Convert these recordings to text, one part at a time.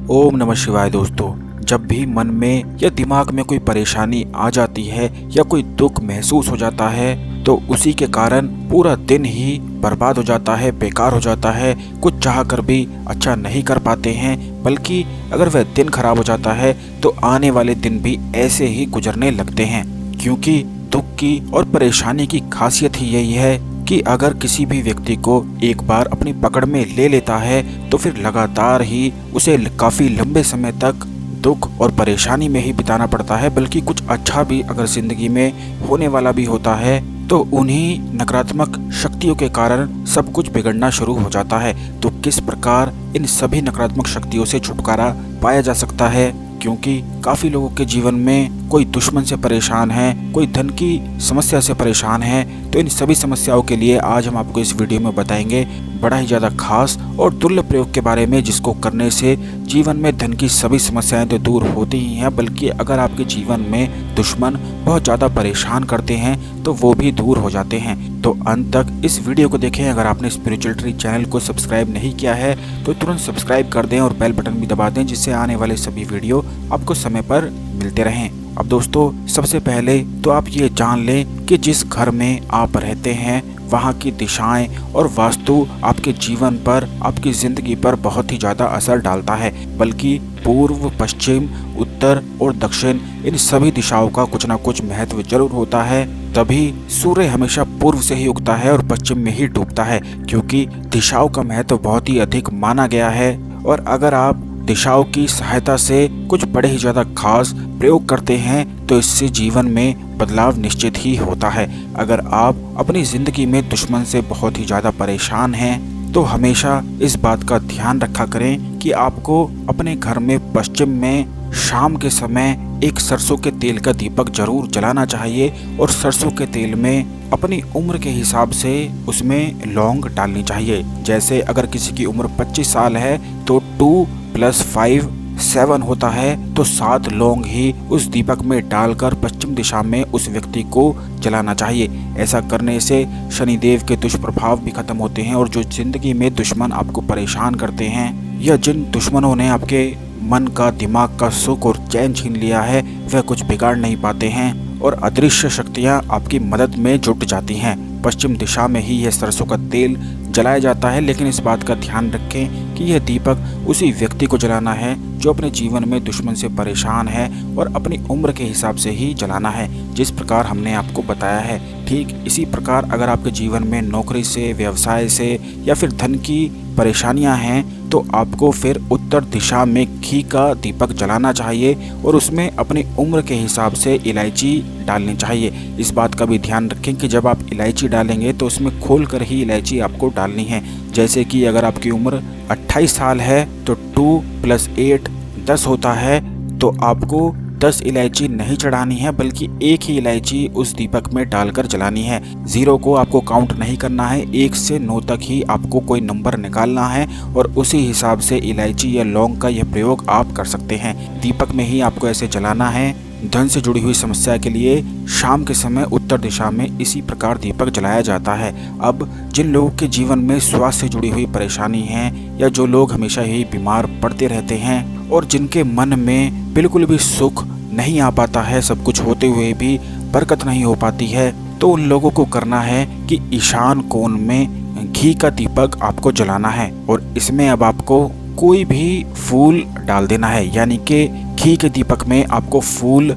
ओम नमः शिवाय। दोस्तों, जब भी मन में या दिमाग में कोई परेशानी आ जाती है या कोई दुख महसूस हो जाता है तो उसी के कारण पूरा दिन ही बर्बाद हो जाता है, बेकार हो जाता है। कुछ चाह कर भी अच्छा नहीं कर पाते हैं, बल्कि अगर वह दिन खराब हो जाता है तो आने वाले दिन भी ऐसे ही गुजरने लगते हैं। क्योंकि दुख की और परेशानी की खासियत ही यही है कि अगर किसी भी व्यक्ति को एक बार अपनी पकड़ में ले लेता है तो फिर लगातार ही उसे काफी लंबे समय तक दुख और परेशानी में ही बिताना पड़ता है। बल्कि कुछ अच्छा भी अगर जिंदगी में होने वाला भी होता है तो उन्हीं नकारात्मक शक्तियों के कारण सब कुछ बिगड़ना शुरू हो जाता है। तो किस प्रकार इन सभी नकारात्मक शक्तियों से छुटकारा पाया जा सकता है? क्योंकि काफी लोगों के जीवन में कोई दुश्मन से परेशान है, कोई धन की समस्या से परेशान है। तो इन सभी समस्याओं के लिए आज हम आपको इस वीडियो में बताएंगे बड़ा ही ज्यादा खास और दुर्लभ प्रयोग के बारे में, जिसको करने से जीवन में धन की सभी समस्याएं तो दूर होती ही हैं, बल्कि अगर आपके जीवन में दुश्मन बहुत ज्यादा परेशान करते हैं तो वो भी दूर हो जाते हैं। तो अंत तक इस वीडियो को देखें। अगर आपने स्पिरिचुअल ट्री चैनल को सब्सक्राइब नहीं किया है तो तुरंत सब्सक्राइब कर दें और बेल बटन भी दबा दें, जिससे आने वाले सभी वीडियो आपको समय पर मिलते रहें। अब दोस्तों, सबसे पहले तो आप ये जान लें कि जिस घर में आप रहते हैं वहाँ की दिशाएं और वास्तु आपके जीवन पर, आपकी जिंदगी पर बहुत ही ज्यादा असर डालता है। बल्कि पूर्व, पश्चिम, उत्तर और दक्षिण इन सभी दिशाओं का कुछ ना कुछ महत्व जरूर होता है। तभी सूर्य हमेशा पूर्व से ही उगता है और पश्चिम में ही डूबता है, क्योंकि दिशाओं का महत्व बहुत ही अधिक माना गया है। और अगर आप दिशाओं की सहायता से कुछ बड़े ही ज्यादा खास प्रयोग करते हैं तो इससे जीवन में बदलाव निश्चित ही होता है। अगर आप अपनी जिंदगी में दुश्मन से बहुत ही ज्यादा परेशान हैं तो हमेशा इस बात का ध्यान रखा करें कि आपको अपने घर में पश्चिम में शाम के समय एक सरसों के तेल का दीपक जरूर जलाना चाहिए। और सरसों के तेल में अपनी उम्र के हिसाब से उसमें लौंग डालनी चाहिए। जैसे अगर किसी की उम्र 25 साल है तो 2 + 5 7 होता है, तो 7 लौंग ही उस दीपक में डालकर पश्चिम दिशा में उस व्यक्ति को जलाना चाहिए। ऐसा करने से शनिदेव के दुष्प्रभाव भी खत्म होते हैं। और जो जिंदगी में दुश्मन आपको परेशान करते हैं या जिन दुश्मनों ने आपके मन का, दिमाग का सुख और चैन छीन लिया है, वह कुछ बिगाड़ नहीं पाते हैं और अदृश्य शक्तियां आपकी मदद में जुट जाती हैं। पश्चिम दिशा में ही यह सरसों का तेल जलाया जाता है, लेकिन इस बात का ध्यान रखें कि यह दीपक उसी व्यक्ति को जलाना है जो अपने जीवन में दुश्मन से परेशान है, और अपनी उम्र के हिसाब से ही जलाना है, जिस प्रकार हमने आपको बताया है। ठीक इसी प्रकार अगर आपके जीवन में नौकरी से, व्यवसाय से या फिर धन की परेशानियां हैं तो आपको फिर उत्तर दिशा में घी का दीपक जलाना चाहिए और उसमें अपनी उम्र के हिसाब से इलायची डालनी चाहिए। इस बात का भी ध्यान रखें कि जब आप इलायची डालेंगे तो उसमें खोल कर ही इलायची आपको डालनी है। जैसे कि अगर आपकी उम्र 28 साल है तो 2 + 8 10 होता है, तो आपको 10 इलायची नहीं चढ़ानी है, बल्कि एक ही इलायची उस दीपक में डालकर जलानी है। 0 को आपको काउंट नहीं करना है, 1 से 9 तक ही आपको कोई नंबर निकालना है और उसी हिसाब से इलायची या लौंग का यह प्रयोग आप कर सकते हैं। दीपक में ही आपको ऐसे जलाना है। धन से जुड़ी हुई समस्या के लिए शाम के समय उत्तर दिशा में इसी प्रकार दीपक जलाया जाता है। अब जिन लोगों के जीवन में स्वास्थ्य से जुड़ी हुई परेशानी है या जो लोग हमेशा ही बीमार पड़ते रहते हैं और जिनके मन में बिल्कुल भी सुख नहीं आ पाता है, सब कुछ होते हुए भी बरकत नहीं हो पाती है, तो उन लोगों को करना है कि ईशान कोण में घी का दीपक आपको जलाना है। और इसमें अब आपको कोई भी फूल डाल देना है, यानी कि घी के दीपक में आपको फूल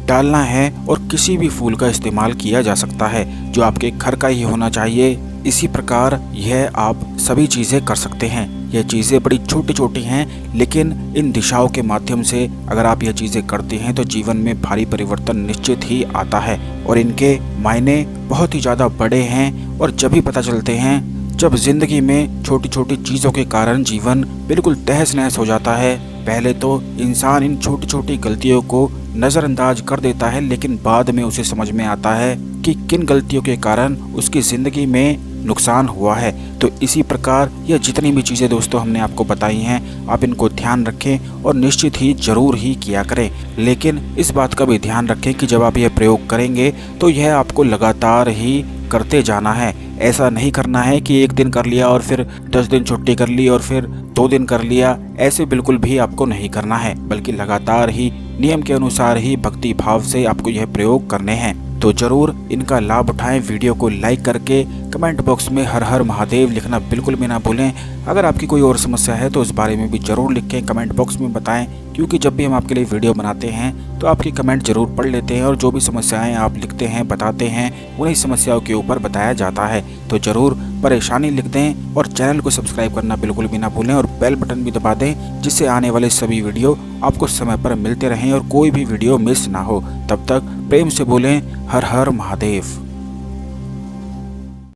डालना है और किसी भी फूल का इस्तेमाल किया जा सकता है जो आपके घर का ही होना चाहिए। इसी प्रकार यह आप सभी चीज़ें कर सकते हैं। यह चीज़ें बड़ी छोटी छोटी हैं, लेकिन इन दिशाओं के माध्यम से अगर आप यह चीज़ें करते हैं तो जीवन में भारी परिवर्तन निश्चित ही आता है। और इनके मायने बहुत ही ज़्यादा बड़े हैं और जब भी पता चलते हैं जब जिंदगी में छोटी छोटी चीज़ों के कारण जीवन बिल्कुल तहस नहस हो जाता है। पहले तो इंसान इन छोटी छोटी गलतियों को नज़रअंदाज कर देता है, लेकिन बाद में उसे समझ में आता है कि किन गलतियों के कारण उसकी ज़िंदगी में नुकसान हुआ है। तो इसी प्रकार यह जितनी भी चीज़ें दोस्तों हमने आपको बताई हैं, आप इनको ध्यान रखें और निश्चित ही जरूर ही किया करें। लेकिन इस बात का भी ध्यान रखें कि जब आप यह प्रयोग करेंगे तो यह आपको लगातार ही करते जाना है। ऐसा नहीं करना है कि एक दिन कर लिया और फिर 10 दिन छुट्टी कर ली और फिर 2 दिन कर लिया। ऐसे बिल्कुल भी आपको नहीं करना है, बल्कि लगातार ही नियम के अनुसार ही भक्ति भाव से आपको यह प्रयोग करने हैं। तो जरूर इनका लाभ उठाएं। वीडियो को लाइक करके कमेंट बॉक्स में हर हर महादेव लिखना बिल्कुल भी ना भूलें। अगर आपकी कोई और समस्या है तो इस बारे में भी जरूर लिखें, कमेंट बॉक्स में बताएं, क्योंकि जब भी हम आपके लिए वीडियो बनाते हैं तो आपकी कमेंट जरूर पढ़ लेते हैं और जो भी समस्याएं आप लिखते हैं बताते हैं उन्हीं समस्याओं के ऊपर बताया जाता है। तो जरूर परेशानी लिख दें और चैनल को सब्सक्राइब करना बिल्कुल भी ना भूलें और बेल बटन भी दबा दें, जिससे आने वाले सभी वीडियो आपको समय पर मिलते रहें और कोई भी वीडियो मिस ना हो। तब तक प्रेम से बोलें हर हर महादेव।